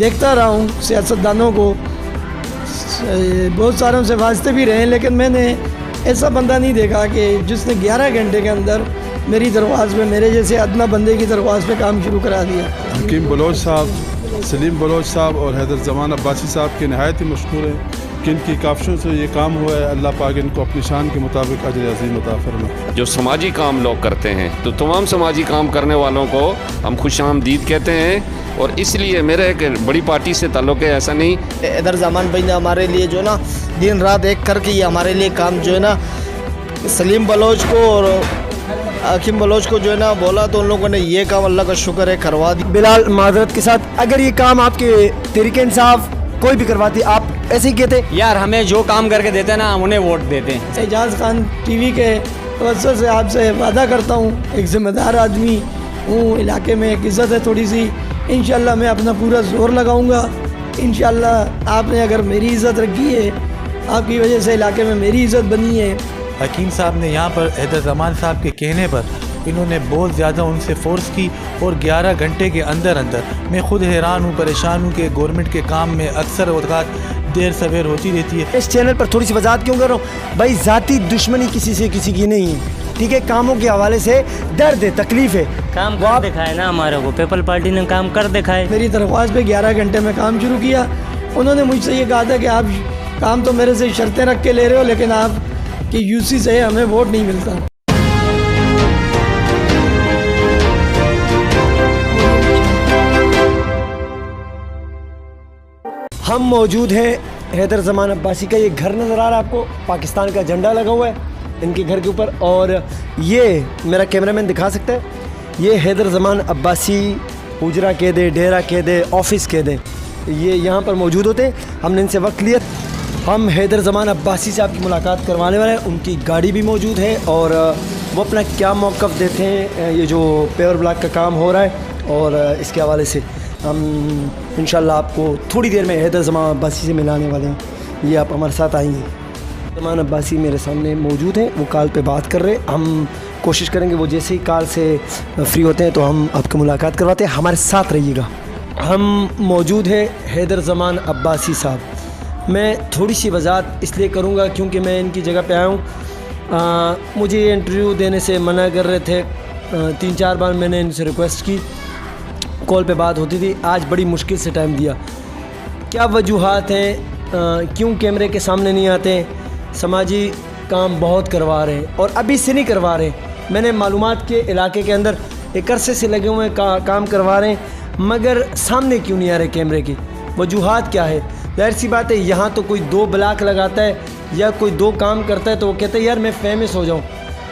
देखता रहा हूँ सियासतदानों को, बहुत सारों से वास्ते भी रहे, लेकिन मैंने ऐसा बंदा नहीं देखा कि जिसने 11 घंटे के अंदर मेरी दरख्वास्त पे, मेरे जैसे अदना बंदे की दरख्वास्त पे काम शुरू करा दिया। हकीम बलोच साहब, सलीम बलोच साहब और हैदर ज़मान अब्बासी साहब के नहायत ही मशहूर हैं कि इनकी काविशों से ये काम हुआ है। अल्लाह पाक इनको अपनी शान के मुताबिक अजर अज़ीम अता फरमाए। जो समाजी काम लोग करते हैं तो तमाम समाजी काम करने वालों को हम खुशामदीद कहते हैं, और इसलिए मेरा एक बड़ी पार्टी से ताल्लुक़ है ऐसा नहीं। हैदर ज़मान भाई ने हमारे लिए जो ना दिन रात एक करके ये हमारे लिए काम जो है ना सलीम बलोच को और हकीम बलोच को जो है ना बोला, तो उन लोगों ने ये काम अल्लाह का शुक्र है करवा दी। बिलाल माजरत के साथ, अगर ये काम आपके तहरीक इंसाफ कोई भी करवाती, आप ऐसे ही कहते यार हमें जो काम करके देते हैं ना हम उन्हें वोट देते हैं। एजाज खान टीवी के तवज्जो से आपसे वादा करता हूँ, एक ज़िम्मेदार आदमी हूँ, इलाके में एक इज़्ज़त है थोड़ी सी, इंशाल्लाह मैं अपना पूरा जोर लगाऊंगा। इंशाल्लाह आपने अगर मेरी इज़्ज़त रखी है, आपकी वजह से इलाके में मेरी इज़्ज़त बनी है। हकीम साहब ने यहाँ पर हैदर ज़मान साहब के कहने पर इन्होंने बहुत ज़्यादा उनसे फोर्स की, और 11 घंटे के अंदर अंदर मैं खुद हैरान हूँ, परेशान हूँ कि गवर्नमेंट के काम में अक्सर औक़ात देर सवेर होती रहती है। इस चैनल पर थोड़ी सी वजाहत क्यों कर रहा हूँ भाई, ज़ाती दुश्मनी किसी से किसी की नहीं है, ठीक है। कामों के हवाले से दर्द है, तकलीफ़ है, काम कर दिखाए ना हमारे को, पीपल पार्टी ने काम कर दिखाए। मेरी दरख्वास्त पे 11 घंटे में काम शुरू किया। उन्होंने मुझसे ये कहा था कि आप काम तो मेरे से शर्तें रख के ले रहे हो, लेकिन आप कि यूसी से हमें वोट नहीं मिलता। हम मौजूद हैं हैदर ज़मान अब्बासी का, ये घर नज़र आ रहा है आपको, पाकिस्तान का झंडा लगा हुआ है इनके घर के ऊपर, और ये मेरा कैमरामैन दिखा सकता है, ये हैदर ज़मान अब्बासी हुजरा कह दे, डेरा कह दे, ऑफिस कह दे, ये यहाँ पर मौजूद होते हैं। हमने इनसे वक्त लिया, हम हैदर ज़मान अब्बासी से आपकी मुलाकात करवाने वाले हैं। उनकी गाड़ी भी मौजूद है और वो अपना क्या मौक़िफ़ देते हैं ये जो पेवर ब्लॉक का काम हो रहा है, और इसके हवाले से हम इंशाल्लाह आपको थोड़ी देर में हैदर ज़मान अब्बासी से मिलाने वाले हैं। ये आप हमारे साथ आएंगे। ज़मान अब्बासी मेरे सामने मौजूद हैं, वो कॉल पे बात कर रहे हैं। हम कोशिश करेंगे वो जैसे ही कॉल से फ्री होते हैं तो हम आपकी मुलाकात करवाते हैं, हमारे साथ रहिएगा। हम मौजूद हैं हैदर ज़मान अब्बासी साहब। मैं थोड़ी सी वजाहत इसलिए करूँगा क्योंकि मैं इनकी जगह पे आया हूँ। मुझे ये इंटरव्यू देने से मना कर रहे थे, 3-4 बार मैंने इनसे रिक्वेस्ट की, कॉल पे बात होती थी, आज बड़ी मुश्किल से टाइम दिया। क्या वजूहात हैं, क्यों कैमरे के सामने नहीं आते हैं? समाजी काम बहुत करवा रहे हैं और अभी से नहीं करवा रहे हैं। मैंने मालूमात के इलाके के अंदर एक अरसे से लगे हुए काम करवा रहे हैं, मगर सामने क्यों नहीं आ रहे कैमरे की? वजूहात क्या है? जाहिर सी बात है, यहाँ तो कोई 2 ब्लॉक लगाता है या कोई 2 काम करता है तो वो कहता है यार मैं फेमस हो जाऊँ।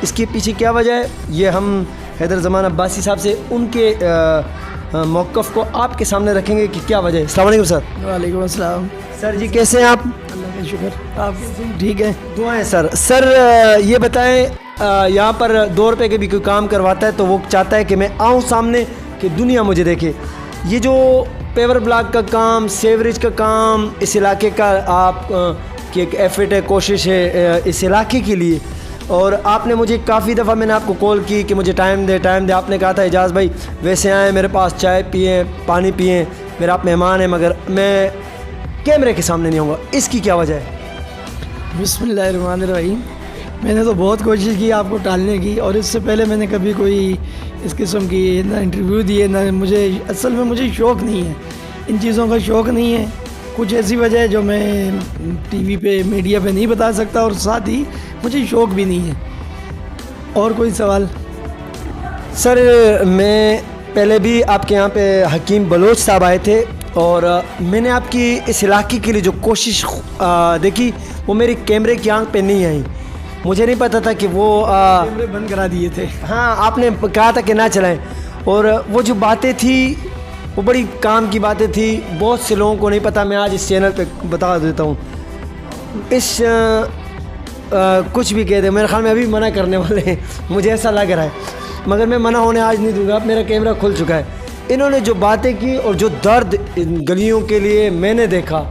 इसके पीछे क्या वजह है, ये हम हैदर ज़मान अब्बासी साहब से उनके मौक़िफ़ को आपके सामने रखेंगे कि क्या वजह है। अस्सलाम वालेकुम सर। वालेकुम अस्सलाम। सर जी कैसे हैं आप? अल्लाह का शुक्र, आप ठीक है? दुआएं सर। सर ये बताएं, यहाँ पर 2 रुपये के भी कोई काम करवाता है तो वो चाहता है कि मैं आऊँ सामने, कि दुनिया मुझे देखे। ये जो पेवर ब्लॉक का काम, सेवरेज का काम, इस इलाके का आप की एक एफर्ट है, कोशिश है इस इलाके के लिए, और आपने मुझे काफ़ी दफ़ा मैंने आपको कॉल की कि मुझे टाइम दे। आपने कहा था एजाज़ भाई वैसे आए मेरे पास, चाय पिए, पानी पिए, मेरा आप मेहमान है, मगर मैं कैमरे के सामने नहीं आऊँगा। इसकी क्या वजह है? बिस्मिल्लाहिर्रहमानिर्रहीम। मैंने तो बहुत कोशिश की आपको टालने की, और इससे पहले मैंने कभी कोई इस किस्म की ना इंटरव्यू दिए, ना मुझे असल में मुझे शौक़ नहीं है, इन चीज़ों का शौक़ नहीं है। कुछ ऐसी वजह है जो मैं टीवी पे, मीडिया पे नहीं बता सकता, और साथ ही मुझे शौक़ भी नहीं है। और कोई सवाल? सर मैं पहले भी आपके यहाँ पे हकीम बलोच साहब आए थे, और मैंने आपकी इस इलाके के लिए जो कोशिश देखी वो मेरी कैमरे की आंख पे नहीं आई। मुझे नहीं पता था कि वो कैमरे बंद करा दिए थे। हाँ, आपने कहा था कि ना चलाएं, और वो जो बातें थी वो बड़ी काम की बातें थी, बहुत से लोगों को नहीं पता। मैं आज इस चैनल पे बता देता हूँ। इस कुछ भी कह दे, मेरे ख्याल में अभी मना करने वाले हैं, मुझे ऐसा लग रहा है, मगर मैं मना होने आज नहीं दूंगा। मेरा कैमरा खुल चुका है। इन्होंने जो बातें की और जो दर्द इन गलियों के लिए मैंने देखा,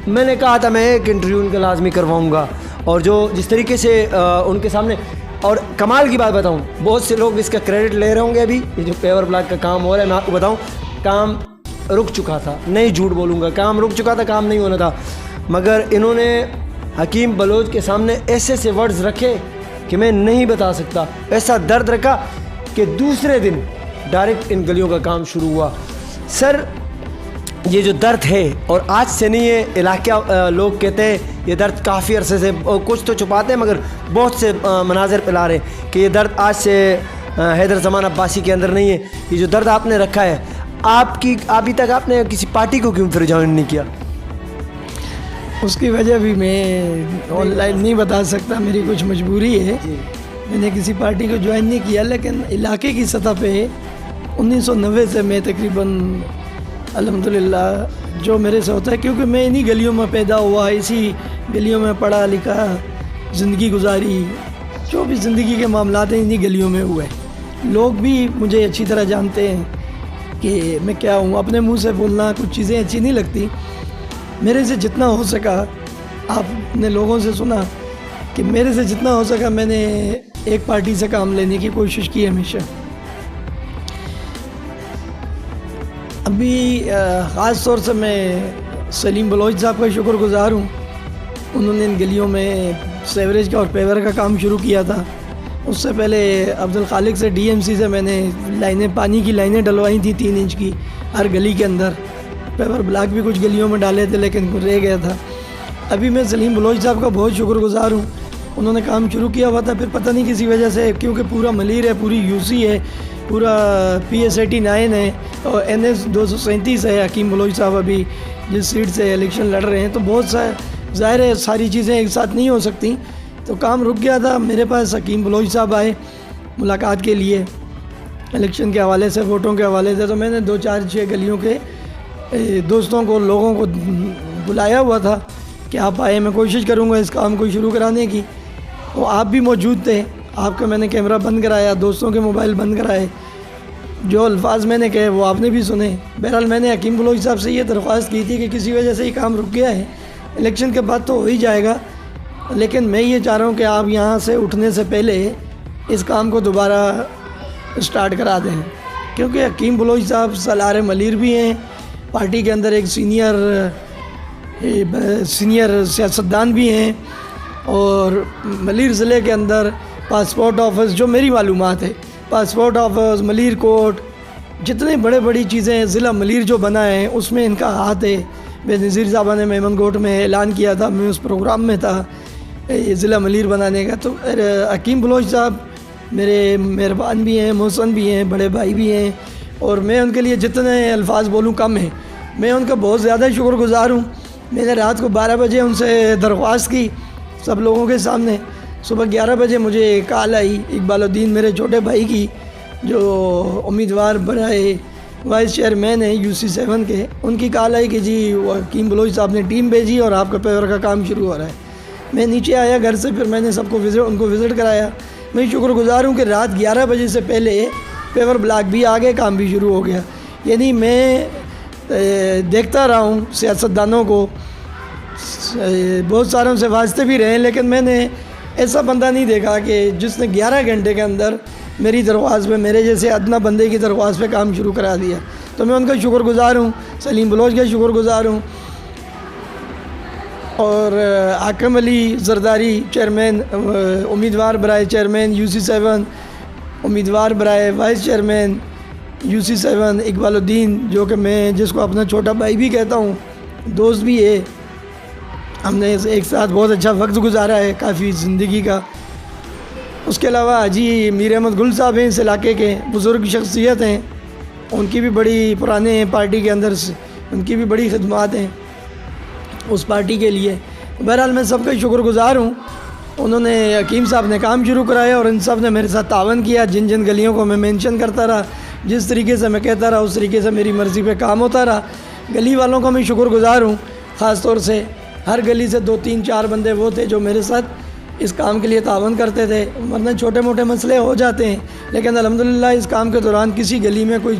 मैंने कहा था मैं एक इंटरव्यू उनका लाजमी करवाऊँगा, और जो जिस तरीके से उनके सामने, और कमाल की बात बताऊँ, बहुत से लोग इसका क्रेडिट ले रहे होंगे। अभी ये जो पेवर ब्लॉक का काम हो रहा है, मैं आपको बताऊँ, काम रुक चुका था, नहीं झूठ बोलूँगा, काम रुक चुका था, काम नहीं होना था, मगर इन्होंने हकीम बलोच के सामने ऐसे ऐसे वर्ड्स रखे कि मैं नहीं बता सकता। ऐसा दर्द रखा कि दूसरे दिन डायरेक्ट इन गलियों का काम शुरू हुआ। सर ये जो दर्द है, और आज से नहीं है, इलाके लोग कहते हैं ये दर्द काफ़ी अरसे से, और कुछ तो छुपाते हैं मगर बहुत से मनाजिर फैला रहे हैं कि ये दर्द आज से हैदर ज़मान अब्बासी के अंदर नहीं है। ये जो दर्द आपने रखा है, आपकी अभी तक आपने किसी पार्टी को क्यों फिर ज्वाइन नहीं किया? उसकी वजह भी मैं ऑनलाइन नहीं बता सकता, मेरी कुछ मजबूरी है। मैंने किसी पार्टी को ज्वाइन नहीं किया, लेकिन इलाके की सतह पे 1990 से मैं तकरीबन अल्हम्दुलिल्लाह जो मेरे से होता है, क्योंकि मैं इन्हीं गलियों में पैदा हुआ, इसी गलियों में पढ़ा लिखा, ज़िंदगी गुजारी, जो भी ज़िंदगी के मामलात हैं इन्हीं गलियों में हुए। लोग भी मुझे अच्छी तरह जानते हैं कि मैं क्या हूँ। अपने मुंह से बोलना कुछ चीज़ें अच्छी नहीं लगती। मेरे से जितना हो सका, आपने लोगों से सुना कि मेरे से जितना हो सका मैंने एक पार्टी से काम लेने की कोशिश की हमेशा। अभी ख़ास तौर से मैं सलीम बलोच साहब का शुक्रगुज़ार हूँ। उन्होंने इन गलियों में सेवरेज का और पेवर का काम शुरू किया था। उससे पहले अब्दुल खालिक से डीएमसी से मैंने लाइनें, पानी की लाइनें डलवाई थी 3 इंच की हर गली के अंदर। पेवर ब्लॉक भी कुछ गलियों में डाले थे लेकिन रह गया था। अभी मैं सलीम बलोच साहब का बहुत शुक्रगुज़ार हूँ। उन्होंने काम शुरू किया हुआ था, फिर पता नहीं किसी वजह से, क्योंकि पूरा मलीर है, पूरी यूसी है, पूरा PS89 है और NS 237 है। हकीम बलोच साहब अभी जिस सीट से इलेक्शन लड़ रहे हैं, तो बहुत सा ज़ाहिर है सारी चीज़ें एक साथ नहीं हो सकती, तो काम रुक गया था। मेरे पास हकीम बलोच साहब आए मुलाकात के लिए, इलेक्शन के हवाले से, वोटों के हवाले से। तो मैंने 2-4-6 गलियों के दोस्तों को, लोगों को बुलाया हुआ था कि आप आए, मैं कोशिश करूँगा इस काम को शुरू कराने की। तो आप भी मौजूद थे, आपका मैंने कैमरा बंद कराया, दोस्तों के मोबाइल बंद कराए, जो अल्फाज मैंने कहे वो आपने भी सुने। बहरहाल मैंने हकीम बलोच साहब से ये दरख्वास्त की थी कि किसी वजह से ये काम रुक गया है, इलेक्शन के बाद तो हो ही जाएगा, लेकिन मैं ये चाह रहा हूँ कि आप यहाँ से उठने से पहले इस काम को दोबारा स्टार्ट करा दें, क्योंकि हकीम बलोच साहब सलार मलीर भी हैं, पार्टी के अंदर एक सीनियर सियासतदान भी हैं, और मलीर ज़िले के अंदर पासपोर्ट ऑफिस, जो मेरी मालूमात है, पासपोर्ट ऑफिस, मलीर कोर्ट, जितने बड़ी चीज़ें ज़िला मलीर जो बना है उसमें इनका हाथ है। बेनज़ीर साहबा ने मेमनकोट में ऐलान किया था, मैं उस प्रोग्राम में था ज़िला मलीर बनाने का। तो हकीम बलोच साहब मेरे मेहरबान भी हैं, मोहसन भी हैं, बड़े भाई भी हैं, और मैं उनके लिए जितने अल्फाज बोलूँ कम है। मैं उनका बहुत ज़्यादा शुक्रगुज़ार हूँ। मैंने रात को 12 बजे उनसे दरख्वास्त की सब लोगों के सामने। सुबह 11 बजे मुझे कॉल आई इकबालुद्दीन मेरे छोटे भाई की, जो उम्मीदवार बनाए वाइस चेयरमैन है UC7 के। उनकी कॉल आई कि जी हकीम बलोच साहब ने टीम भेजी और आपका पेवर का काम शुरू हो रहा है। मैं नीचे आया घर से, फिर मैंने उनको विज़िट कराया। मैं शुक्रगुज़ार हूँ कि रात 11 बजे से पहले पेवर ब्लॉक भी आ गए, काम भी शुरू हो गया। यानी मैं देखता रहा हूँ सियासतदानों को, बहुत सारों से वास्ते भी रहे, लेकिन मैंने ऐसा बंदा नहीं देखा कि जिसने 11 घंटे के अंदर मेरी दरख्वास्त पे, मेरे जैसे अदना बंदे की दरख्वास्त पे काम शुरू करा दिया। तो मैं उनका शुक्रगुज़ार हूँ, सलीम बलोच का शुक्रगुज़ार हूँ, और हाकिम अली जरदारी चेयरमैन, उम्मीदवार बराए चेयरमैन UC7, उम्मीदवार बराए वाइस चेयरमैन UC7 इकबालुद्दीन, जो कि मैं जिसको अपना छोटा भाई भी कहता हूँ, दोस्त भी है। हमने एक साथ बहुत अच्छा वक्त गुजारा है काफ़ी ज़िंदगी का। उसके अलावा हाजी मीर अहमद गुल साहब हैं, इस इलाके के बुज़ुर्ग शख्सियत हैं, उनकी भी बड़ी पुराने हैं पार्टी के अंदर से, उनकी भी बड़ी खिदमात हैं उस पार्टी के लिए। बहरहाल मैं सबका शुक्रगुज़ार हूँ। उन्होंने, हकीम साहब ने काम शुरू कराया और इन सब ने मेरे साथ तावन किया। जिन जिन गलियों को मैं मेंशन करता रहा, जिस तरीके से मैं कहता रहा, उस तरीके से मेरी मर्ज़ी पे काम होता रहा। गली वालों का मैं शुक्रगुज़ार हूँ, ख़ास तौर से हर गली से 2-3-4 बंदे वो थे जो मेरे साथ इस काम के लिए तावन करते थे। वरना छोटे मोटे मसले हो जाते हैं, लेकिन अल्हम्दुलिल्लाह इस काम के दौरान किसी गली में कोई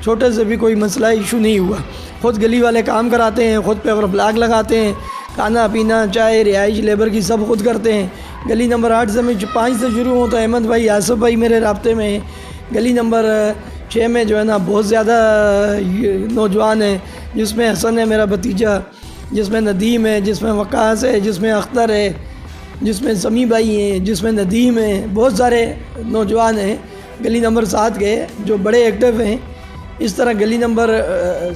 छोटे से भी कोई मसला इशू नहीं हुआ। ख़ुद गली वाले काम कराते हैं, ख़ुद पेवर ब्लॉक लगाते हैं, खाना पीना, चाय, रिहाइश, लेबर की सब खुद करते हैं। गली नंबर 8 से मैं 5 से शुरू हूँ तो अहमद भाई, आसफ़ भाई मेरे राब्ते में हैं। गली नंबर 6 में जो है ना बहुत ज़्यादा नौजवान हैं, जिसमें हसन है मेरा भतीजा, जिसमें नदीम है, जिसमें वकास है, जिसमें अख्तर है, जिसमें समी भाई हैं, जिसमें नदीम है, बहुत सारे नौजवान हैं गली नंबर 7 के जो बड़े एक्टिव हैं। इस तरह गली नंबर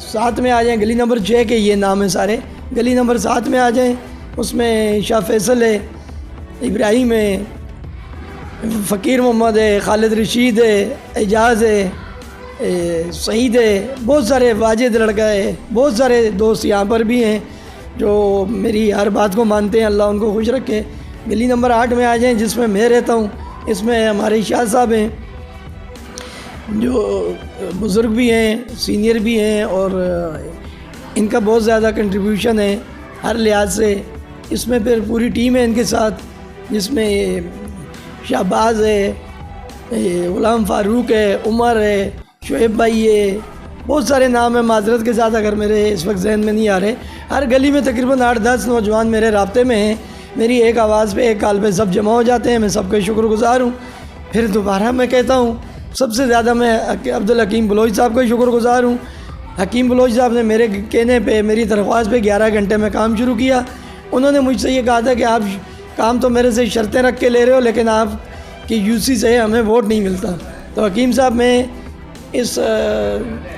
7 में आ जाएं, गली नंबर 6 के ये नाम है सारे, गली नंबर 7 में आ जाएं, उसमें शाह फैसल है, इब्राहिम है, फ़कीर मोहम्मद है, खालिद रशीद है, एजाज़ है, सईद है, बहुत सारे, वाजिद लड़का है, बहुत सारे दोस्त यहाँ पर भी हैं जो मेरी हर बात को मानते हैं, अल्लाह उनको खुश रखे। गली नंबर 8 में आ जाएं, जिसमें मैं रहता हूँ, इसमें हमारे शाह साहब हैं जो बुज़ुर्ग भी हैं, सीनियर भी हैं, और इनका बहुत ज़्यादा कंट्रीब्यूशन है हर लिहाज से। इसमें फिर पूरी टीम है इनके साथ, जिसमें शाहबाज है, ग़ुलाम फ़ारूक है, उमर है, शुएब भाई है, बहुत सारे नाम हैं माजरत के साथ अगर मेरे इस वक्त जहन में नहीं आ रहे। हर गली में तकरीबन 8-10 नौजवान मेरे राब्ते में हैं, मेरी एक आवाज़ पे, एक कॉल पे सब जमा हो जाते हैं। मैं सबका शुक्रगुज़ार हूँ। फिर दोबारा मैं कहता हूँ, सबसे ज़्यादा मैं अब्दुल हकीम बलोच साहब का शुक्रगुज़ार हूँ। हकीम बलोच साहब ने मेरे कहने पे, मेरी दरख्वास्त पे 11 घंटे में काम शुरू किया। उन्होंने मुझसे ये कहा था कि आप काम तो मेरे से शर्तें रख के ले रहे हो, लेकिन आप कि यूसी से हमें वोट नहीं मिलता। तो हकीम साहब, मैं इस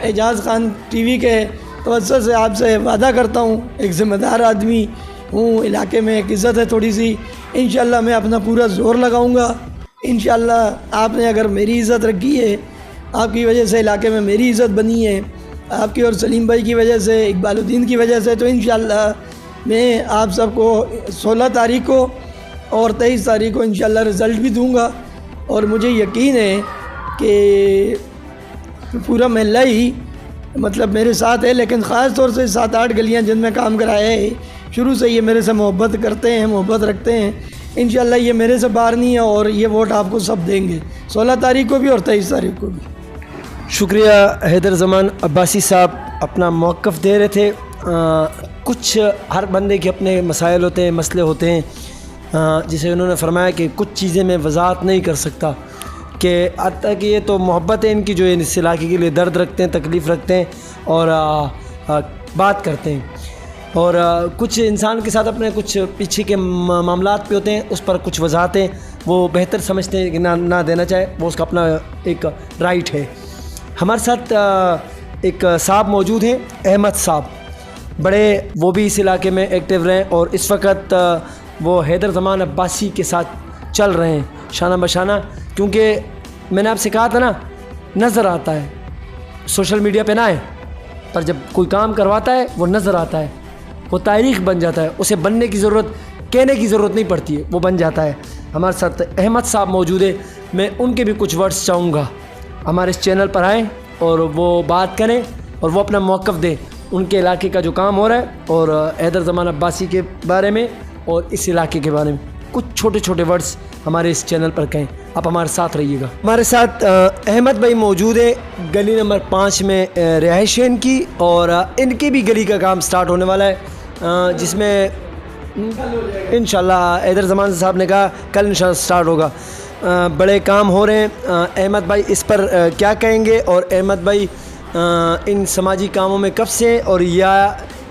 एजाज़ खान टीवी के तवज्जो से आपसे वादा करता हूँ, एक ज़िम्मेदार आदमी हूँ, इलाके में एक इज़्ज़त है थोड़ी सी, इंशाअल्लाह मैं अपना पूरा ज़ोर लगाऊँगा। इंशाअल्लाह आपने अगर मेरी इज़्ज़त रखी है, आपकी वजह से इलाके में मेरी इज़्ज़त बनी है, आपकी और सलीम भाई की वजह से, इकबालुद्दीन की वजह से, तो इंशाअल्लाह मैं आप सबको 16 तारीख़ को और 23 तारीख़ को इंशाअल्लाह रिज़ल्ट भी दूंगा। और मुझे यकीन है कि पूरा महल्ला ही मतलब मेरे साथ है, लेकिन ख़ास तौर से 7-8 गलियां जिनमें काम कराया है, शुरू से ये मेरे से मोहब्बत करते हैं, मोहब्बत रखते हैं। इंशाअल्लाह ये मेरे से बाहर नहीं है और ये वोट आपको सब देंगे, 16 तारीख़ को भी और 23 तारीख़ को भी। शुक्रिया हैदर ज़मान अब्बासी साहब, अपना मौक़िफ़ दे रहे थे। कुछ हर बंदे के अपने मसाइल होते हैं, मसले होते हैं, जिसे उन्होंने फरमाया कि कुछ चीज़ें मैं वज़ाहत नहीं कर सकता, कि हत्ता कि ये तो मोहब्बत है इनकी, जो इस इलाके के लिए दर्द रखते हैं, तकलीफ़ रखते हैं और बात करते हैं। और कुछ इंसान के साथ अपने कुछ पीछे के मामलात पे होते हैं, उस पर कुछ वजाहतें वो बेहतर समझते हैं कि ना देना चाहे, वो उसका अपना एक राइट है। हमारे साथ एक साहब मौजूद हैं, अहमद साहब, बड़े वो भी इस इलाके में एक्टिव रहे और इस वक्त वो हैदर ज़मान अब्बासी के साथ चल रहे हैं शाना बशाना, क्योंकि मैंने आपसे कहा था ना, नज़र आता है, सोशल मीडिया पे ना है, पर जब कोई काम करवाता है वो नज़र आता है, वो तारीख़ बन जाता है, उसे बनने की ज़रूरत, कहने की ज़रूरत नहीं पड़ती है, वो बन जाता है। हमारे साथ अहमद साहब मौजूद है, मैं उनके भी कुछ वर्ड्स चाहूँगा, हमारे इस चैनल पर आएँ और वो बात करें और वो अपना मौक़िफ़ दें उनके इलाके का जो काम हो रहा है और हैदर ज़मान अब्बासी के बारे में और इस इलाके के बारे में कुछ छोटे छोटे वर्ड्स हमारे इस चैनल पर कहें। आप हमारे साथ रहिएगा। हमारे साथ अहमद भाई मौजूद है, गली नंबर 5 में रिहाइश है इनकी, और इनकी भी गली का काम स्टार्ट होने वाला है, जिसमें इंशाल्लाह हैदर ज़मान साहब ने कहा कल इंशाल्लाह स्टार्ट होगा। बड़े काम हो रहे हैं। अहमद भाई इस पर क्या कहेंगे, और अहमद भाई इन समाजी कामों में कब से, और या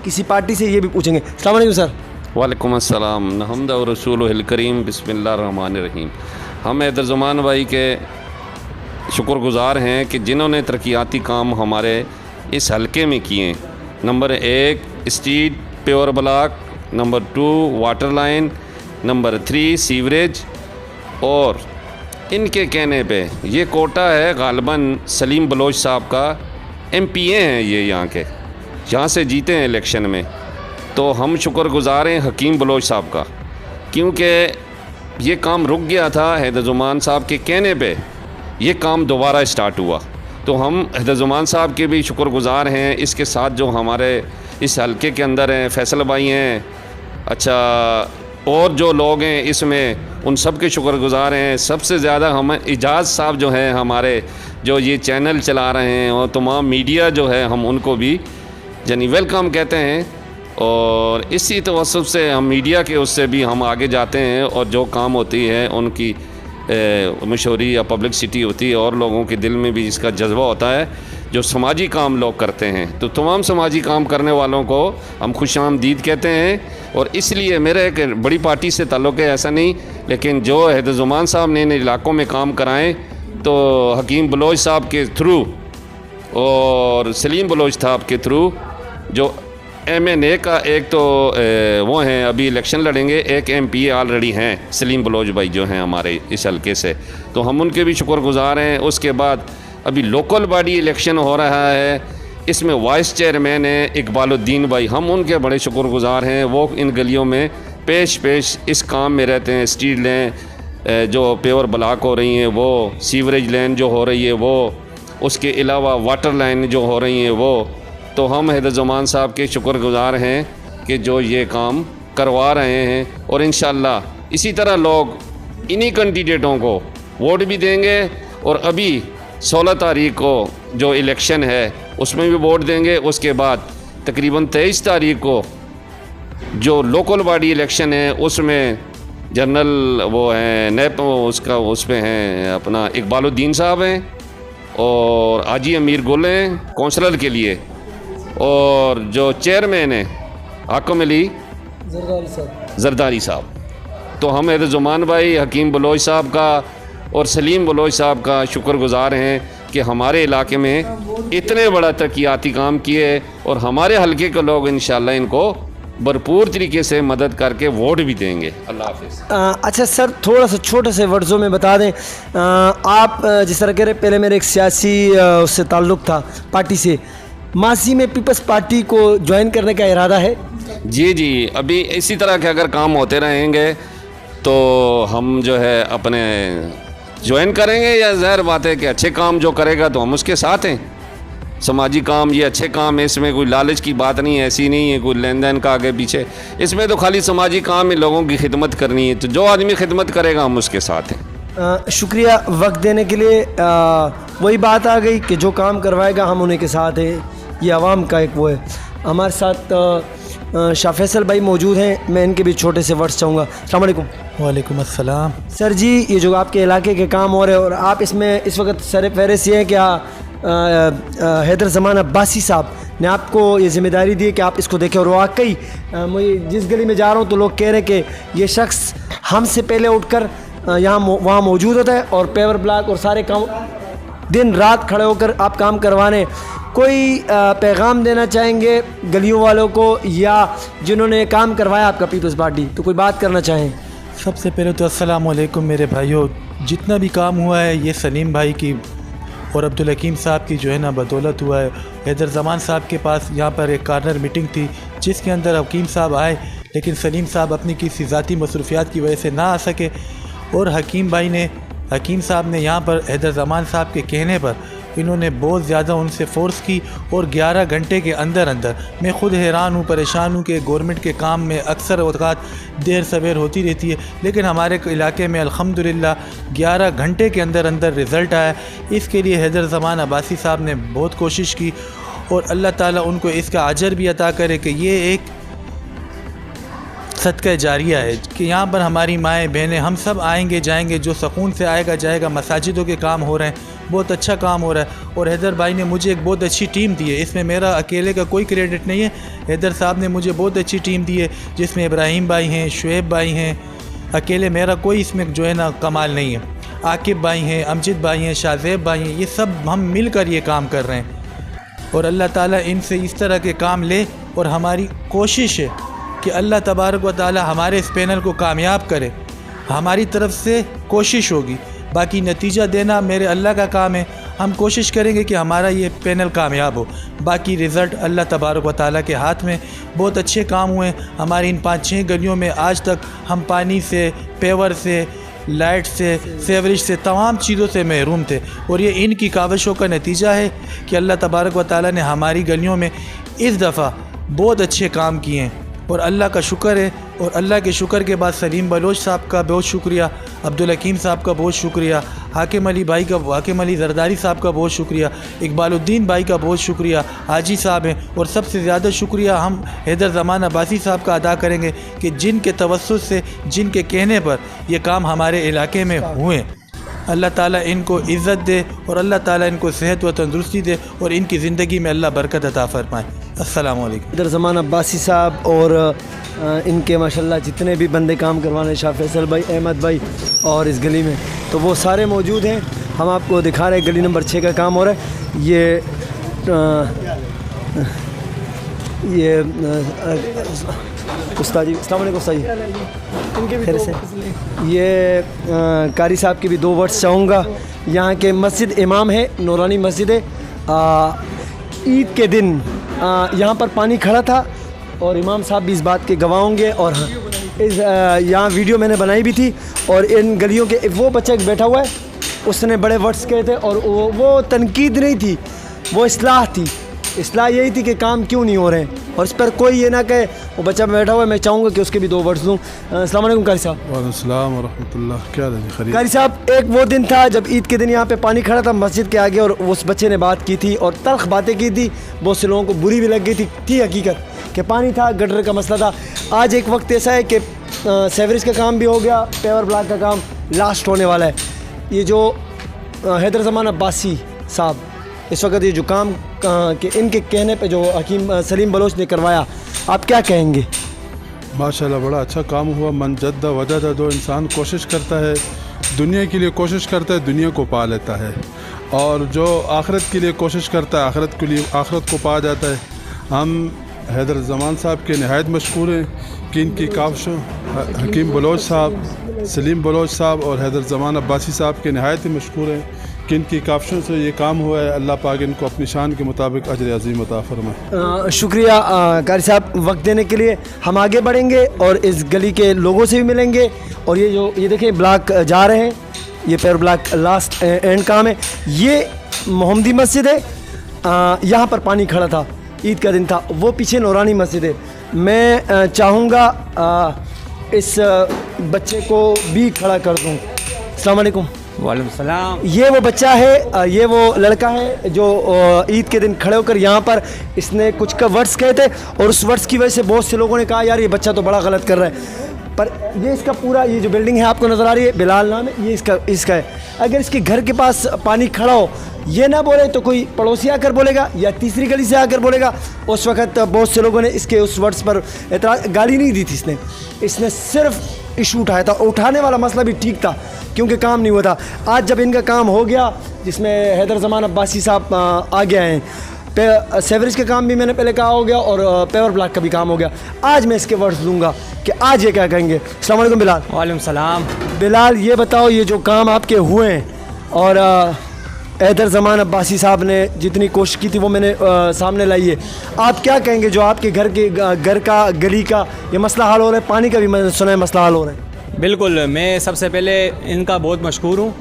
किसी पार्टी से, ये भी पूछेंगे। अस्सलाम वालेकुम सर। वालेकुम अस्सलाम, नहमद व रसूलुहुल करीम, बिस्मिल्लाहिर्रहमानिर्रहीम। हम हैदर ज़मान भाई के शुक्रगुज़ार हैं कि जिन्होंने तरक्याती काम हमारे इस हलके में किए। Number 1 street pure block, number 2 water line, number 3 sewerage, और इनके कहने पे ये कोटा है गालिबन सलीम बलोच साहब का, MPA हैं ये, यहाँ से जीते हैं इलेक्शन में। तो हम शुक्रगुज़ार हैं हकीम बलोच साहब का, क्योंकि ये काम रुक गया था, हैदर ज़मान साहब के कहने पे ये काम दोबारा स्टार्ट हुआ। तो हम हैदर ज़मान साहब के भी शुक्रगुज़ार हैं। इसके साथ जो हमारे इस हलके के अंदर हैं, फैसल भाई हैं, अच्छा, और जो लोग हैं इसमें, उन सब के शुक्रगुज़ार हैं। सबसे ज़्यादा हम एजाज़ साहब जो हैं हमारे, जो ये चैनल चला रहे हैं, और तमाम मीडिया जो है, हम उनको भी यानी वेलकम कहते हैं। और इसी तवज्जुह से हम मीडिया के उससे भी हम आगे जाते हैं, और जो काम होती है उनकी मशहूरी या पब्लिसिटी होती है और लोगों के दिल में भी इसका जज्बा होता है जो समाजी काम लोग करते हैं। तो तमाम समाजी काम करने वालों को हम खुशामदीद कहते हैं। और इसलिए मेरा एक बड़ी पार्टी से ताल्लुक़ है ऐसा नहीं, लेकिन जो हैदर ज़मान साहब ने इन इलाक़ों में काम कराएँ तो हकीम बलोच साहब के थ्रू और सलीम बलोच साहब के थ्रू जो MNA का एक तो वो हैं अभी इलेक्शन लड़ेंगे, एक MPA ऑलरेडी हैं सलीम बलोच भाई जो हैं हमारे इस हल्के से, तो हम उनके भी शुक्रगुज़ार हैं। उसके बाद अभी लोकल बॉडी इलेक्शन हो रहा है, इसमें वाइस चेयरमैन है इकबालुद्दीन भाई, हम उनके बड़े शुक्रगुज़ार हैं। वो इन गलियों में पेश इस काम में रहते हैं। स्ट्रीट लाइन जो पेवर ब्लॉक हो रही हैं वो, सीवरेज लाइन जो हो रही है वो, उसके अलावा वाटर लाइन जो हो रही हैं वो, तो हम हैदर ज़मान साहब के शुक्रगुज़ार हैं कि जो ये काम करवा रहे हैं। और इंशाअल्लाह इसी तरह लोग इन्हीं कैंडिडेटों को वोट भी देंगे और अभी 16 तारीख को जो इलेक्शन है उसमें भी वोट देंगे। उसके बाद तकरीबन 23 तारीख को जो लोकल बॉडी इलेक्शन है उसमें जनरल वो हैं नैब उसका उसमें हैं अपना इकबालुद्दीन साहब हैं और हाजी अमीर गुल हैं कौंसलर के लिए, और जो चेयरमैन है हाकिम अली जरदारी साहब। तो हम हैदर ज़मान भाई, हकीम बलोच साहब का और सलीम बलोच साहब का शुक्रगुज़ार हैं कि हमारे इलाके में इतने बड़ा तरक्याती काम किए और हमारे हलके के लोग इंशाअल्लाह इनको भरपूर तरीके से मदद करके वोट भी देंगे। अल्लाह हाफ़िज़। अच्छा सर, थोड़ा सा छोटे से वर्ड्सों में बता दें, आप जिस तरह कह रहे पहले मेरे एक सियासी उससे ताल्लुक़ था पार्टी से, मासी में पीपल्स पार्टी को ज्वाइन करने का इरादा है? जी, अभी इसी तरह के अगर काम होते रहेंगे तो हम जो है अपने ज्वाइन करेंगे, या ज़ाहिर बात है कि अच्छे काम जो करेगा तो हम उसके साथ हैं। समाजी काम ये अच्छे काम है, इसमें कोई लालच की बात नहीं है, ऐसी नहीं है कोई लेन देन का आगे पीछे, इसमें तो खाली समाजी काम है, लोगों की खिदमत करनी है, तो जो आदमी खिदमत करेगा हम उसके साथ हैं। शुक्रिया वक्त देने के लिए। वही बात आ गई कि जो काम करवाएगा हम उन्हीं के साथ हैं, ये आवाम का एक वो है। हमारे साथ शाह फैसल भाई मौजूद हैं, मैं इनके भी छोटे से वर्ड्स चाहूँगा। अस्सलाम वालेकुम। वालेकुम अस्सलाम। सर जी, ये जो आपके इलाके के काम हो रहे हैं और आप इसमें इस वक्त सर फहरिस्त हैं, क्या हैदर ज़मान अब्बासी साहब ने आपको ये ज़िम्मेदारी दी है कि आप इसको देखें? और वाकई मुझे जिस गली में जा रहा हूँ तो लोग कह रहे हैं कि ये शख्स हमसे पहले उठकर यहाँ वहाँ मौजूद होता है और पेवर ब्लॉक और सारे काम दिन रात खड़े होकर आप काम करवाने। कोई पैगाम देना चाहेंगे गलियों वालों को या जिन्होंने काम करवाया आपका पीपल्स पार्टी, तो कोई बात करना चाहें? सबसे पहले तो अस्सलाम वालेकुम मेरे भाइयों। जितना भी काम हुआ है ये सलीम भाई की और अब्दुल हकीम साहब की जो है ना बदौलत हुआ है। हैदर ज़मान साहब के पास यहाँ पर एक कार्नर मीटिंग थी जिसके अंदर हकीम साहब आए, लेकिन सलीम साहब अपनी किसी ज़ाती मसरूफियात की वजह से ना आ सके और हकीम साहब ने यहाँ पर हैदर ज़मान साहब के कहने पर इन्होंने बहुत ज़्यादा उनसे फ़ोर्स की और 11 घंटे के अंदर मैं ख़ुद हैरान हूँ, परेशान हूँ कि गवर्नमेंट के काम में अक्सर औक़ात देर सवेर होती रहती है, लेकिन हमारे इलाके में अल्हम्दुलिल्लाह 11 घंटे के अंदर रिज़ल्ट आया। इसके लिए हैदर ज़मान अब्बासी साहब ने बहुत कोशिश की और अल्लाह ताला उनको इसका अजर भी अता करे कि ये एक सदका जारिया है कि यहाँ पर हमारी माएँ बहनें हम सब आएंगे जाएंगे, जो सुकून से आएगा जाएगा। मसाजिदों के काम हो रहे हैं, बहुत अच्छा काम हो रहा है और हैदर भाई ने मुझे एक बहुत अच्छी टीम दी है, इसमें मेरा अकेले का कोई क्रेडिट नहीं है। हैदर साहब ने मुझे बहुत अच्छी टीम दी है जिसमें इब्राहिम भाई हैं, शुएब भाई हैं, अकेले मेरा कोई इसमें जो है ना कमाल नहीं है। आकिब भाई हैं, अमजद भाई हैं, शाहज़ेब भाई हैं, ये सब हम मिलकर ये काम कर रहे हैं और अल्लाह ताला इनसे इस तरह के काम ले। और हमारी कोशिश है कि अल्लाह तबारक व तआला हमारे इस पैनल को कामयाब करे, हमारी तरफ से कोशिश होगी, बाकी नतीजा देना मेरे अल्लाह का काम है। हम कोशिश करेंगे कि हमारा ये पैनल कामयाब हो, बाकी रिज़ल्ट अल्लाह तबारक व तआला के हाथ में। बहुत अच्छे काम हुए हमारी इन 5-6 गलियों में। आज तक हम पानी से, पेवर से, लाइट से, सेवरेज से, तमाम चीज़ों से महरूम थे और ये इनकी काविशों का नतीजा है कि अल्लाह तबारक व तआला ने हमारी गलियों में इस दफ़ा बहुत अच्छे काम किए हैं और अल्लाह का शुक्र है। और अल्लाह के शुक्र के बाद सलीम बलोच साहब का बहुत शुक्रिया, अब्दुल हकीम साहब का बहुत शुक्रिया, हाकिम अली जरदारी साहब का बहुत शुक्रिया, इकबालुद्दीन भाई का बहुत शुक्रिया, हाजी साहब हैं। और सबसे ज़्यादा शुक्रिया हम हैदर ज़मान अब्बासी साहब का अदा करेंगे कि जिनके तवस्सुस से, जिनके कहने पर ये काम हमारे इलाके में हुए। अल्लाह ताला इनको इज़्ज़त दे और अल्लाह ताला इनको सेहत व तंदुरुस्ती दे और इनकी ज़िंदगी में अल्लाह बरकत अता फ़रमाए। अस्सलामु अलैकुम। हैदर ज़मान अब्बासी साहब और इनके माशाल्लाह जितने भी बंदे काम करवाने, शाह फैसल भाई, अहमद भाई और इस गली में, तो वो सारे मौजूद हैं। हम आपको दिखा रहे हैं गली नंबर 6 का काम हो रहा है। ये उस्ताद जी, अस्सलाम वालेकुम उस्ताद जी, खैर से। ये कारी साहब के भी 2 वर्ड्स चाहूँगा। यहाँ के मस्जिद इमाम है, नूरानी मस्जिद है। ईद के दिन यहाँ पर पानी खड़ा था और इमाम साहब भी इस बात के गवाह होंगे। और हाँ, इस यहाँ वीडियो मैंने बनाई भी थी और इन गलियों के वो बच्चा एक बैठा हुआ है, उसने बड़े वर्ड्स कहे थे और वो तनकीद नहीं थी, वो इस्लाह थी। इस्लाह यही थी कि काम क्यों नहीं हो रहे हैं और इस पर कोई ये ना कहे। वो बच्चा बैठा हुआ है, मैं चाहूँगा कि उसके भी 2 वर्ड्स दूँ। अस्सलाम वालेकुम कारी साहब। वालेकुम अस्सलाम व रहमतुल्लाह। क्या है कारी साहब, एक वो दिन था जब ईद के दिन यहाँ पे पानी खड़ा था मस्जिद के आगे और उस बच्चे ने बात की थी और तल्ख बातें की थी, बहुत से लोगों को बुरी भी लग गई थी हकीकत कि पानी था, गटर का मसला था। आज एक वक्त ऐसा है कि सेवरेज का काम भी हो गया, पेवर ब्लॉक का काम लास्ट होने वाला है। ये जो हैदर ज़मान अब्बासी साहब इस वक्त ये जो काम कि इनके कहने पे जो हकीम सलीम बलोच ने करवाया, आप क्या कहेंगे? माशाल्लाह बड़ा अच्छा काम हुआ। मन जद्दा वजदा, जो इंसान कोशिश करता है, दुनिया के लिए कोशिश करता है, दुनिया को पा लेता है, और जो आखिरत के लिए कोशिश करता है, आखिरत को पा जाता है। हम हैदर ज़मान साहब के नहायत मशहूर हैं कि इनकी काविशों, हकीम बलोच साहब, सलीम बलोच साहब और हैदर ज़मान अब्बासी साहब के नहायत ही मशहूर हैं कि इनकी काविशों से ये काम हुआ है। अल्लाह पाक इनको अपनी शान के मुताबिक अजर अज़ीम अता फरमाए। शुक्रिया कारी साहब वक्त देने के लिए। हम आगे बढ़ेंगे और इस गली के लोगों से भी मिलेंगे। और ये देखें ब्लॉक जा रहे हैं, ये पेवर ब्लॉक लास्ट एंड काम है। ये मोहम्मदी मस्जिद है, यहाँ पर पानी खड़ा था, ईद का दिन था। वो पीछे नूरानी मस्जिद है। मैं चाहूँगा इस बच्चे को भी खड़ा कर दूँ। अस्सलाम वालेकुम। वालेकुम सलाम। ये वो बच्चा है, ये वो लड़का है जो ईद के दिन खड़े होकर यहाँ पर इसने कुछ का वर्ड्स कहे थे और उस वर्ड्स की वजह से बहुत से लोगों ने कहा यार ये बच्चा तो बड़ा गलत कर रहा है। पर ये इसका पूरा, ये जो बिल्डिंग है आपको नज़र आ रही है, बिलाल नाम है, ये इसका है। अगर इसके घर के पास पानी खड़ा हो, ये ना बोले तो कोई पड़ोसी आकर बोलेगा या तीसरी गली से आकर बोलेगा। उस वक्त बहुत से लोगों ने इसके उस वर्ड्स पर गाली नहीं दी थी। इसने सिर्फ इशू उठाया था। उठाने वाला मसला भी ठीक था क्योंकि काम नहीं हुआ था। आज जब इनका काम हो गया, जिसमें हैदर ज़मान अब्बासी साहब आगे आए हैं, सेवरेज का काम भी मैंने पहले कहा हो गया और पेवर ब्लॉक का भी काम हो गया। आज मैं इसके वर्ड्स दूंगा कि आज ये क्या कहेंगे। अस्सलाम वालेकुम बिलाल। वालेकुम सलाम। बिलाल, ये बताओ, ये जो काम आपके हुए हैं और हैदर ज़मान अब्बासी साहब ने जितनी कोशिश की थी वो मैंने सामने लाई है, आप क्या कहेंगे? जो आपके घर का, गली का ये मसला हल हो रहा है, पानी का भी मैंने सुना है मसला हल हो रहा है। बिल्कुल, मैं सबसे पहले इनका बहुत मशहूर हूँ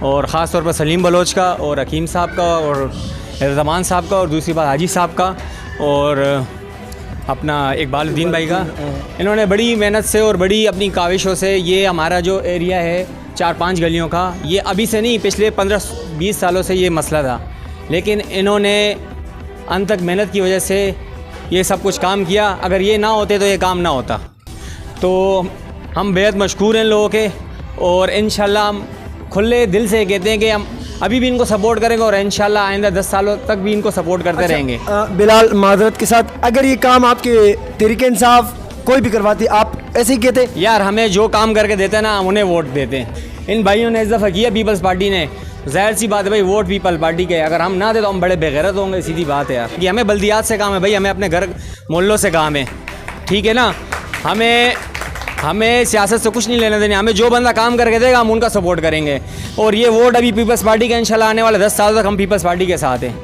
और ख़ास तौर पर सलीम बलोच का और हकीम साहब का और हैदर ज़मान साहब का और दूसरी बात हाजी साहब का और अपना इकबालुद्दीन भाई का। इन्होंने बड़ी मेहनत से और बड़ी अपनी काविशों से ये हमारा जो एरिया है 4-5 गलियों का, ये अभी से नहीं, पिछले 15-20 सालों से ये मसला था, लेकिन इन्होंने अंत तक मेहनत की वजह से ये सब कुछ काम किया। अगर ये ना होते तो ये काम ना होता। तो हम बेहद मशहूर हैं लोगों के और इंशाल्लाह हम खुले दिल से कहते हैं कि हम अभी भी इनको सपोर्ट करेंगे और इंशाल्लाह आइंदा 10 सालों तक भी इनको सपोर्ट करते रहेंगे। बिलाल, माजरत के साथ, अगर ये काम आपके तहरीक इंसाफ कोई भी करवाती, आप ऐसे ही कहते? यार, हमें जो काम करके देते हैं ना, हम उन्हें वोट देते हैं। इन भाइयों ने इस दफ़ा किया पीपल्स पार्टी ने, ज़ाहिर सी बात है भाई, वोट पीपल पार्टी के। अगर हम ना दे तो हम बड़े बेगैरत होंगे, सीधी बात है यार। कि हमें बल्दियात से काम है भाई, हमें अपने घर मोहल्लों से काम है, ठीक है ना। हमें सियासत से कुछ नहीं लेना देना। हमें जो बंदा काम करके देगा हम उनका सपोर्ट करेंगे। और ये वोट अभी पीपल्स पार्टी का, इंशाल्लाह आने वाले 10 साल तक हम पीपल्स पार्टी के साथ हैं,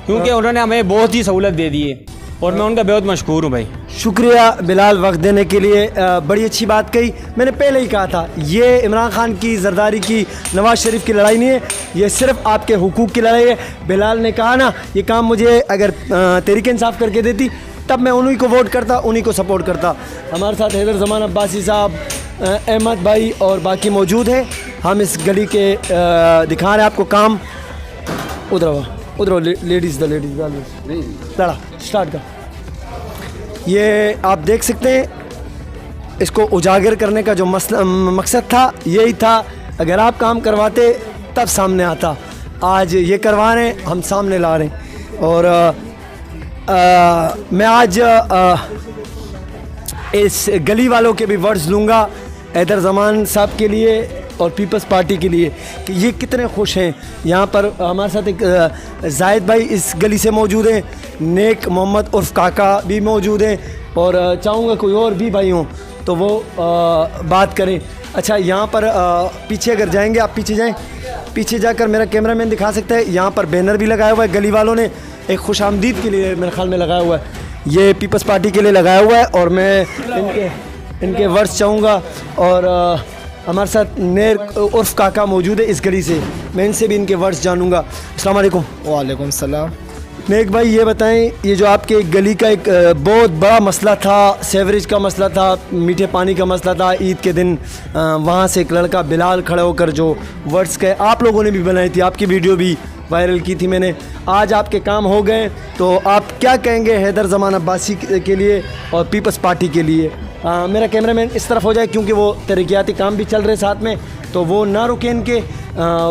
क्योंकि उन्होंने हमें बहुत ही सहूलत दे दी है और मैं उनका बहुत मशहूर हूँ भाई। शुक्रिया बिलाल, वक्त देने के लिए। बड़ी अच्छी बात कही। मैंने पहले ही कहा था, ये इमरान खान की, जरदारी की, नवाज शरीफ की लड़ाई नहीं है, ये सिर्फ आपके हुकूक की लड़ाई है। बिलाल ने कहा ना, ये काम मुझे अगर तहरीक इंसाफ करके देती तब मैं उन्हीं को वोट करता, उन्हीं को सपोर्ट करता। हमारे साथ हैदर ज़मान अब्बासी साहब, अहमद भाई और बाकी मौजूद हैं। हम इस गली के दिखा रहे हैं आपको काम। उधर लेडीज़ लड़ा स्टार्ट का, ये आप देख सकते हैं। इसको उजागर करने का जो मकसद था यही था, अगर आप काम करवाते तब सामने आता। आज ये करवा रहे हैं, हम सामने ला रहे हैं। और मैं आज इस गली वालों के भी वर्ड्स लूँगा हैदर ज़मान साहब के लिए और पीपल्स पार्टी के लिए कि ये कितने खुश हैं। यहाँ पर हमारे साथ एक जाहिद भाई इस गली से मौजूद हैं, नेक मोहम्मद उर्फ काका भी मौजूद हैं, और चाहूँगा कोई और भी भाई हों तो वो बात करें। अच्छा, यहाँ पर पीछे अगर जाएंगे, आप पीछे जाएं, पीछे जाकर मेरा कैमरामैन दिखा सकता है, यहाँ पर बैनर भी लगाया हुआ है गली वालों ने, एक खुश आमदीद के लिए मेरे ख्याल में लगाया हुआ है, ये पीपल्स पार्टी के लिए लगाया हुआ है। और मैं इनके वर्ड्स चाहूँगा। और हमारे साथ नेर उर्फ काका मौजूद है इस गली से, मैं इनसे भी इनके वर्ड्स जानूँगा। अस्सलाम वालेकुम। वालेकुम सलाम। नेक भाई, ये बताएं, ये जो आपके गली का एक बहुत बड़ा मसला था, सेवरेज का मसला था, मीठे पानी का मसला था, ईद के दिन वहाँ से एक लड़का बिलाल खड़े होकर जो वर्ड्स कहे, आप लोगों ने भी बनाई थी, आपकी वीडियो भी वायरल की थी मैंने। आज आपके काम हो गए, तो आप क्या कहेंगे हैदर ज़मान अब्बासी के लिए और पीपल्स पार्टी के लिए? मेरा कैमरामैन इस तरफ हो जाए क्योंकि वो तरक्याती काम भी चल रहे साथ में, तो वो ना रुकें इनके,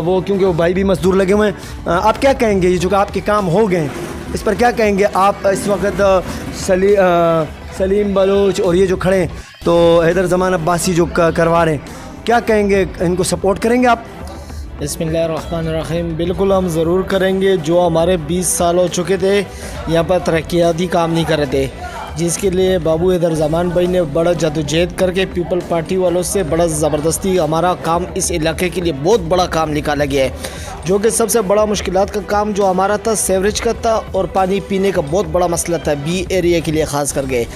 वो क्योंकि वो भाई भी मजदूर लगे हुए हैं। आप क्या कहेंगे, ये जो आपके काम हो गए इस पर क्या कहेंगे आप? इस वक्त सलीम बलोच और ये जो खड़े हैं, तो हैदर ज़मान अब्बासी जो करवा रहे हैं, क्या कहेंगे, इनको सपोर्ट करेंगे आप? बिस्मिल्लाहिर्रहमानिर्रहीम, बिल्कुल हम ज़रूर करेंगे। जो हमारे 20 साल हो चुके थे यहाँ पर तरक्याती काम नहीं कर रहे थे, जिसके लिए बाबू हैदर ज़मान भाई ने बड़ा जदोजहद करके पीपल पार्टी वालों से बड़ा ज़बरदस्ती हमारा काम इस इलाके के लिए बहुत बड़ा काम निकाला गया है, जो कि सबसे बड़ा मुश्किलात का काम जो हमारा था सेवरेज का था और पानी पीने का बहुत बड़ा मसला था बी एरिया के लिए ख़ास करके,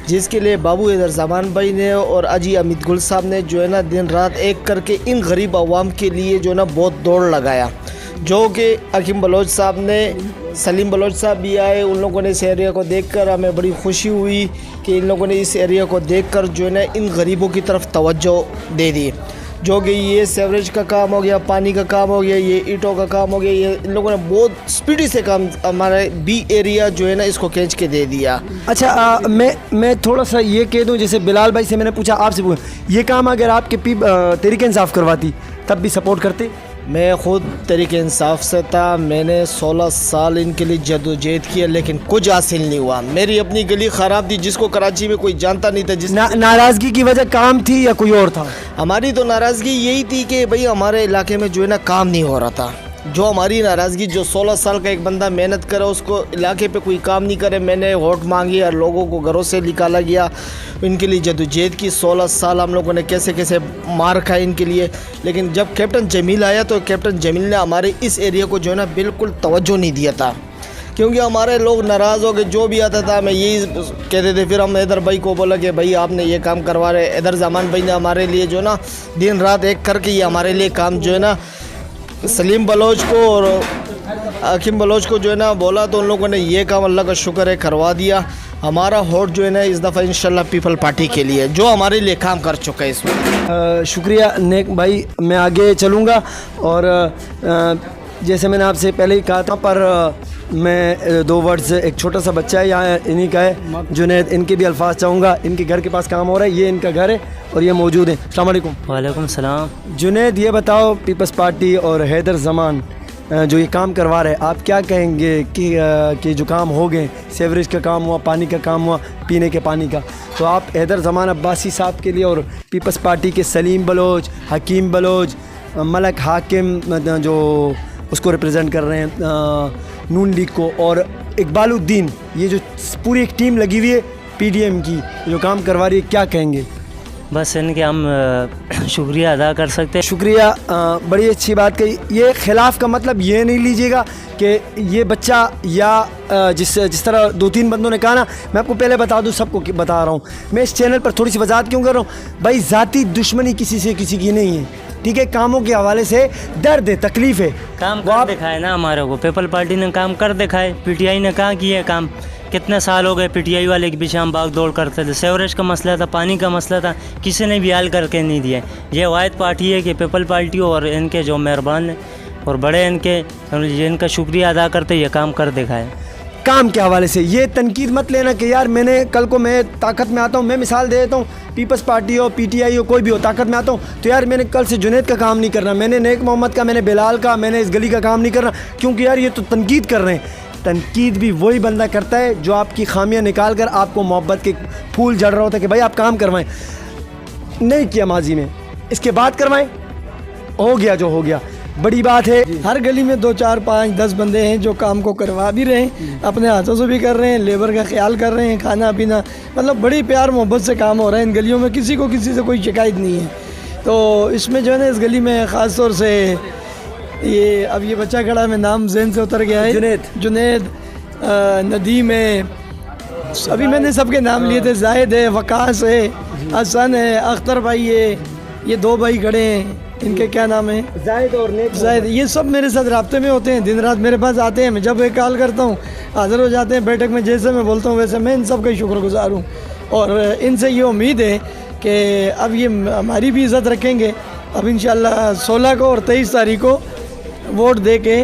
जिसके लिए बाबू हैदर ज़मान भाई ने और अजी अमित गुल साहब ने जो है ना दिन रात एक करके इन गरीब आवाम के लिए जो है ना बहुत दौड़ लगाया, जो कि हकीम बलोच साहब ने, सलीम बलोच साहब भी आए, उन लोगों ने इस एरिया को देखकर हमें बड़ी खुशी हुई कि इन लोगों ने इस एरिया को देखकर जो है ना इन गरीबों की तरफ तवज्जो दे दी, जो कि ये सेवरेज का काम हो गया, पानी का काम हो गया, ये ईंटों का काम हो गया, ये इन लोगों ने बहुत स्पीडी से काम हमारे बी एरिया जो है ना इसको खींच के दे दिया। अच्छा, मैं थोड़ा सा ये कह दूं, जैसे बिलाल भाई से मैंने पूछा, आपसे पूछा, ये काम अगर आपके तहरीक इंसाफ करवाती तब भी सपोर्ट करते? मैं ख़ुद तहरीक इंसाफ से था, मैंने 16 साल इनके लिए जदोजहद किया, लेकिन कुछ हासिल नहीं हुआ। मेरी अपनी गली ख़राब थी, जिसको कराची में कोई जानता नहीं था। नाराज़गी की वजह काम थी या कोई और था? हमारी तो नाराज़गी यही थी कि भाई हमारे इलाके में जो है ना काम नहीं हो रहा था। जो हमारी नाराज़गी, जो 16 साल का एक बंदा मेहनत करे उसको इलाके पे कोई काम नहीं करे, मैंने वोट मांगी और लोगों को घरों से निकाला गया, इनके लिए जदोजहद की। 16 साल हम लोगों ने कैसे कैसे मार खाई इनके लिए, लेकिन जब कैप्टन जमील आया तो कैप्टन जमील ने हमारे इस एरिया को जो है ना बिल्कुल तवज्जो नहीं दिया था, क्योंकि हमारे लोग नाराज़ हो गए। जो भी आता था मैं यही कहते थे। फिर हम हैदर भाई को बोला कि भाई आपने ये काम करवा रहे, हैदर ज़मान भाई ने हमारे लिए जो ना दिन रात एक करके ये हमारे लिए काम जो है ना सलीम बलोच को और हकीम बलोच को जो है ना बोला, तो उन लोगों ने ये काम अल्लाह का शुक्र है करवा दिया। हमारा वोट जो है ना इस दफ़ा इंशाल्लाह पीपल पार्टी के लिए जो हमारे लिए काम कर चुका है इसमें। शुक्रिया नेक भाई, मैं आगे चलूँगा। और जैसे मैंने आपसे पहले ही कहा था, पर मैं 2 वर्ड्स, एक छोटा सा बच्चा है यहाँ इन्हीं का है जुनैद, इनके भी अल्फाज चाहूँगा। इनके घर के पास काम हो रहा है, ये इनका घर है और ये मौजूद है। अस्सलाम वालेकुम। वालेकुम सलाम। जुनैद, ये बताओ, पीपल्स पार्टी और हैदर ज़मान जो ये काम करवा रहे हैं, आप क्या कहेंगे कि जो काम हो गए, सेवरेज का काम हुआ, पानी का काम हुआ, पीने के पानी का, तो आप हैदर ज़मान अब्बासी साहब के लिए और पीपल्स पार्टी के सलीम बलोच, हकीम बलोच, मलक हाकिम जो उसको रिप्रेजेंट कर रहे हैं नून लीग को, और इकबालुद्दीन, ये जो पूरी एक टीम लगी हुई है पीडीएम की जो काम करवा रही है, क्या कहेंगे? बस इनके हम शुक्रिया अदा कर सकते हैं। शुक्रिया, बड़ी अच्छी बात कही। ये खिलाफ का मतलब ये नहीं लीजिएगा कि ये बच्चा या जिस तरह 2-3 बंदों ने कहा ना, मैं आपको पहले बता दूं, सबको बता रहा हूँ, मैं इस चैनल पर थोड़ी सी वजाहत क्यों कर रहा हूँ भाई, ज़ाती दुश्मनी किसी से किसी की नहीं है, ठीक है? कामों के हवाले से दर्द है, तकलीफ़ है, काम कर दिखाए ना हमारे को। पीपल पार्टी ने काम कर दिखाए, पीटीआई ने कहाँ किया काम? कितने साल हो गए पीटीआई वाले के पीछे हम भाग दौड़ करते थे। सेवरेज का मसला था, पानी का मसला था, किसी ने भी हल करके नहीं दिया। ये वाहिद पार्टी है कि पीपल पार्टी और इनके जो मेहरबान और बड़े इनके, इनका शुक्रिया अदा करते ये काम कर दिखाए। काम के हवाले से ये तनकीद मत लेना कि यार मैंने कल को मैं ताकत में आता हूँ, मैं मिसाल दे देता हूँ, पीपल्स पार्टी हो, पीटीआई हो, कोई भी हो, ताकत में आता हूँ तो यार मैंने कल से जुनैद का काम नहीं करना, मैंने नेक मोहम्मद का, मैंने बिलाल का, मैंने इस गली का काम नहीं करना, क्योंकि यार ये तो तनकीद कर रहे हैं। तनकीद भी वही बंदा करता है जो आपकी खामियां निकाल कर आपको मोहब्बत के फूल जड़ रहा होता है कि भाई आप काम करवाएं। नहीं किया माजी में, इसके बाद करवाएं, हो गया जो हो गया, बड़ी बात है। हर गली में 2 4 5 10 बंदे हैं जो काम को करवा भी रहे हैं, अपने हाथों से भी कर रहे हैं, लेबर का ख्याल कर रहे हैं, खाना पीना, मतलब बड़ी प्यार मोहब्बत से काम हो रहा है इन गलियों में, किसी को किसी से कोई शिकायत नहीं है। तो इसमें जो है ना, इस गली में ख़ास तौर से ये अब ये बच्चा खड़ा है, मैं नाम जहन से उतर गया है, जुनैद, नदीम है, अभी मैंने सबके नाम लिए थे, जाहिद है, वकास है, हसन है, अख्तर भाई है, ये 2 भाई खड़े हैं, इनके क्या नाम है, जाहिद और नेक जाहिद, ये सब मेरे साथ राब्ते में होते हैं, दिन रात मेरे पास आते हैं, मैं जब एक कॉल करता हूँ हाज़िर हो जाते हैं बैठक में, जैसे मैं बोलता हूँ वैसे। मैं इन सब का शुक्रगुजार हूँ और इनसे ये उम्मीद है कि अब ये हमारी भी इज़्ज़त रखेंगे। अब इंशाअल्लाह 16 को और 23 तारीख को वोट दे के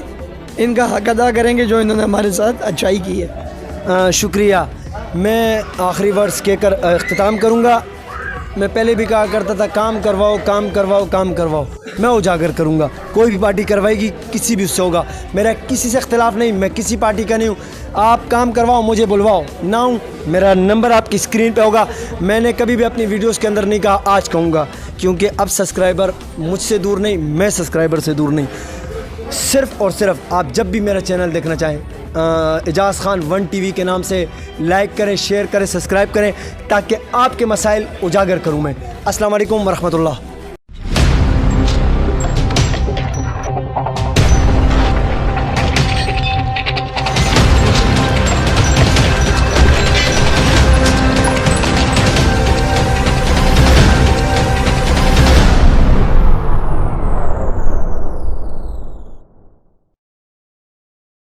इनका हक अदा करेंगे जो इन्होंने हमारे साथ अच्छाई की है। शुक्रिया। मैं आखिरी वर्ड्स कहकर अख्तिताम करूँगा। मैं पहले भी कहा करता था काम करवाओ, काम करवाओ, काम करवाओ, मैं उजागर करूँगा, कोई भी पार्टी करवाएगी, किसी भी उससे होगा, मेरा किसी से इख्तिलाफ़ नहीं, मैं किसी पार्टी का नहीं हूँ। आप काम करवाओ, मुझे बुलवाओ ना हूँ, मेरा नंबर आपकी स्क्रीन पे होगा। मैंने कभी भी अपनी वीडियोस के अंदर नहीं कहा, आज कहूँगा, क्योंकि अब सब्सक्राइबर मुझसे दूर नहीं, मैं सब्सक्राइबर से दूर नहीं। सिर्फ़ और सिर्फ आप जब भी मेरा चैनल देखना चाहें, एजाज़ खान 1 TV के नाम से लाइक करें, शेयर करें, सब्सक्राइब करें, ताकि आपके मसाइल उजागर करूँ मैं। अस्सलाम वालेकुम वरहमतुल्लाह।